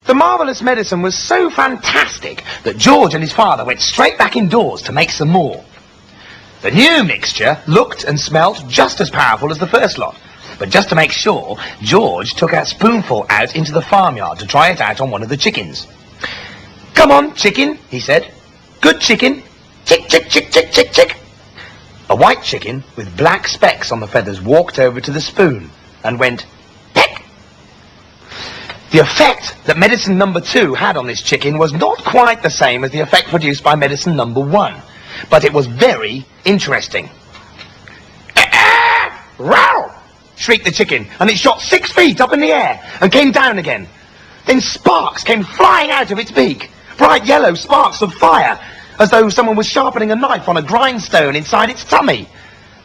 The marvellous medicine was so fantastic that George and his father went straight back indoors to make some more. The new mixture looked and smelt just as powerful as the first lot, but just to make sure, George took a spoonful out into the farmyard to try it out on one of the chickens. "Come on, chicken," he said. "Good chicken. Chick, chick, chick, chick, chick, chick." A white chicken with black specks on the feathers walked over to the spoon and went, peck. The effect that medicine number 2 had on this chicken was not quite the same as the effect produced by medicine number 1, but it was very interesting. "Row!" shrieked the chicken, and it shot 6 feet up in the air and came down again. Then sparks came flying out of its beak, bright yellow sparks of fire, as though someone was sharpening a knife on a grindstone inside its tummy.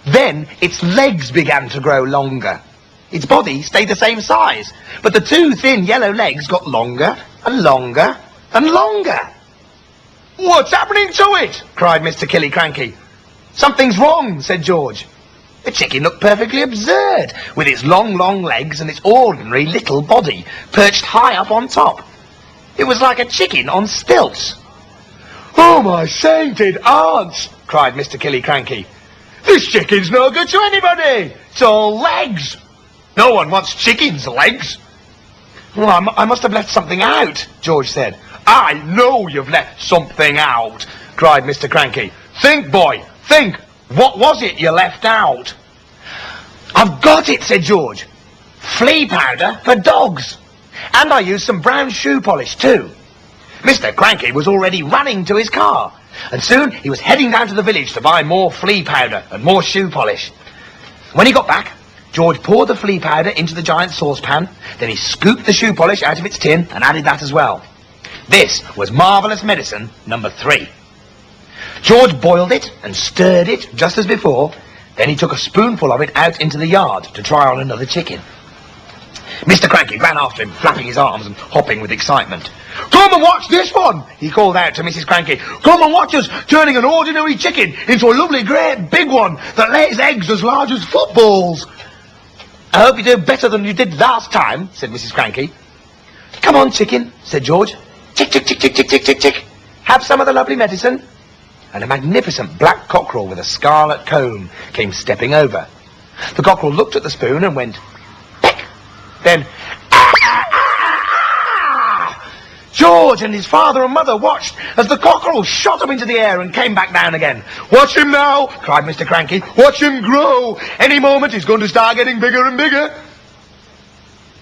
Then its legs began to grow longer. Its body stayed the same size, but the 2 thin yellow legs got longer and longer and longer. "What's happening to it?" cried Mr. Killicranky. "Something's wrong," said George. The chicken looked perfectly absurd, with its long, long legs and its ordinary little body perched high up on top. It was like a chicken on stilts. "Oh, my sainted aunts!" cried Mr. Killicranky. "This chicken's no good to anybody! It's all legs! No one wants chicken's legs!" "Well, I must have left something out," George said. "I know you've left something out!" cried Mr. Cranky. "Think, boy, think! What was it you left out?" "I've got it," said George. "Flea powder for dogs. And I used some brown shoe polish too." Mr. Cranky was already running to his car, and soon he was heading down to the village to buy more flea powder and more shoe polish. When he got back, George poured the flea powder into the giant saucepan, then he scooped the shoe polish out of its tin and added that as well. This was marvellous medicine number 3. George boiled it and stirred it just as before, then he took a spoonful of it out into the yard to try on another chicken. Mr. Cranky ran after him, flapping his arms and hopping with excitement. "Come and watch this one," he called out to Mrs. Cranky. "Come and watch us turning an ordinary chicken into a lovely great big one that lays eggs as large as footballs." "I hope you do better than you did last time," said Mrs. Cranky. "Come on, chicken," said George. "Chick, chick, chick, chick, chick, chick, chick, chick. Have some of the lovely medicine." And a magnificent black cockerel with a scarlet comb came stepping over. The cockerel looked at the spoon and went, peck. Then, ah, ah, ah, ah. George and his father and mother watched as the cockerel shot up into the air and came back down again. "Watch him now," cried Mr. Cranky. "Watch him grow. Any moment he's going to start getting bigger and bigger."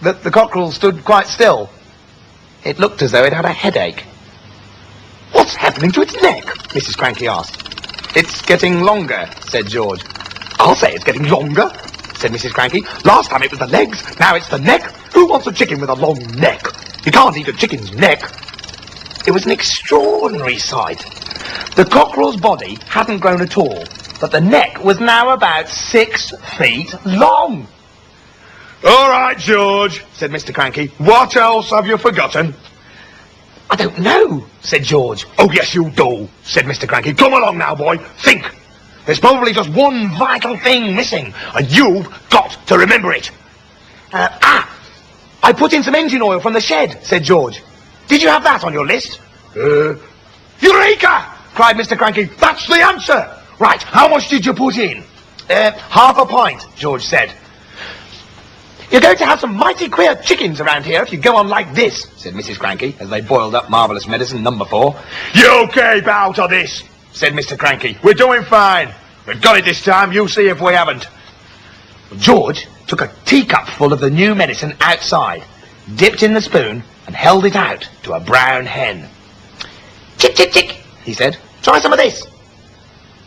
The cockerel stood quite still. It looked as though it had a headache. "What's happening to its neck?" Mrs. Cranky asked. "It's getting longer," said George. "I'll say it's getting longer," said Mrs. Cranky. "Last time it was the legs, now it's the neck. Who wants a chicken with a long neck? You can't eat a chicken's neck." It was an extraordinary sight. The cockerel's body hadn't grown at all, but the neck was now about 6 feet long. "All right, George," said Mr. Cranky. "What else have you forgotten?" "I don't know," said George. "Oh, yes, you do," said Mr. Cranky. "Come along now, boy. Think. There's probably just one vital thing missing, and you've got to remember it." I put in some engine oil from the shed," said George. "Did you have that on your list?" Eureka! cried Mr. Cranky. "That's the answer. Right, how much did you put in?" Half a pint, George said. "You're going to have some mighty queer chickens around here if you go on like this," said Mrs. Cranky, as they boiled up marvellous medicine number 4. "You keep out of this," said Mr. Cranky. "We're doing fine. We've got it this time. You see if we haven't." George took a teacup full of the new medicine outside, dipped in the spoon, and held it out to a brown hen. "Chick, chick, chick," he said. "Try some of this."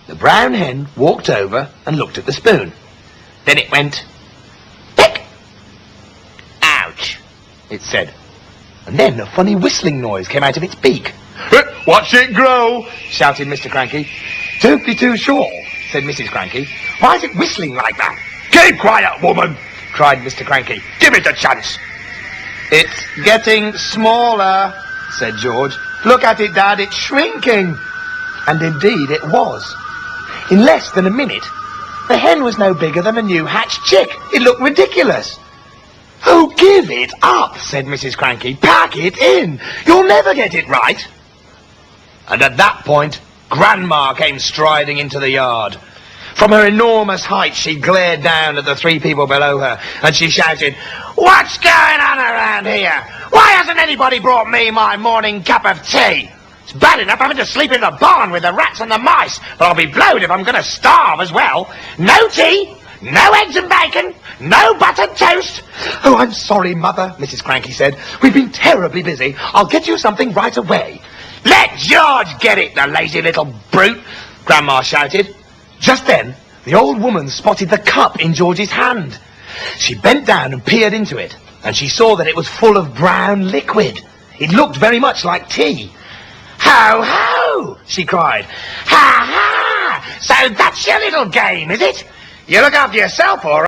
The brown hen walked over and looked at the spoon. Then it went, peck. "Ouch," it said. And then a funny whistling noise came out of its beak. "Watch it grow," shouted Mr. Cranky. "Don't be too sure," said Mrs. Cranky. "Why is it whistling like that?" "Keep quiet, woman," cried Mr. Cranky. "Give it a chance." "It's getting smaller," said George. "Look at it, Dad, it's shrinking." And indeed it was. In less than a minute, the hen was no bigger than a new hatched chick. It looked ridiculous. "Oh, give it up," said Mrs. Cranky. "Pack it in. You'll never get it right." And at that point, Grandma came striding into the yard. From her enormous height, she glared down at the three people below her, and she shouted, "What's going on around here? Why hasn't anybody brought me my morning cup of tea? It's bad enough having to sleep in the barn with the rats and the mice, but I'll be blowed if I'm going to starve as well. No tea, no eggs and bacon, no buttered toast." "Oh, I'm sorry, Mother," Mrs. Cranky said. "We've been terribly busy. I'll get you something right away." "Let George get it, the lazy little brute," Grandma shouted. Just then, the old woman spotted the cup in Georgie's hand. She bent down and peered into it, and she saw that it was full of brown liquid. It looked very much like tea. "Ho, ho!" she cried. "Ha, ha! So that's your little game, is it? You look after yourself, all right."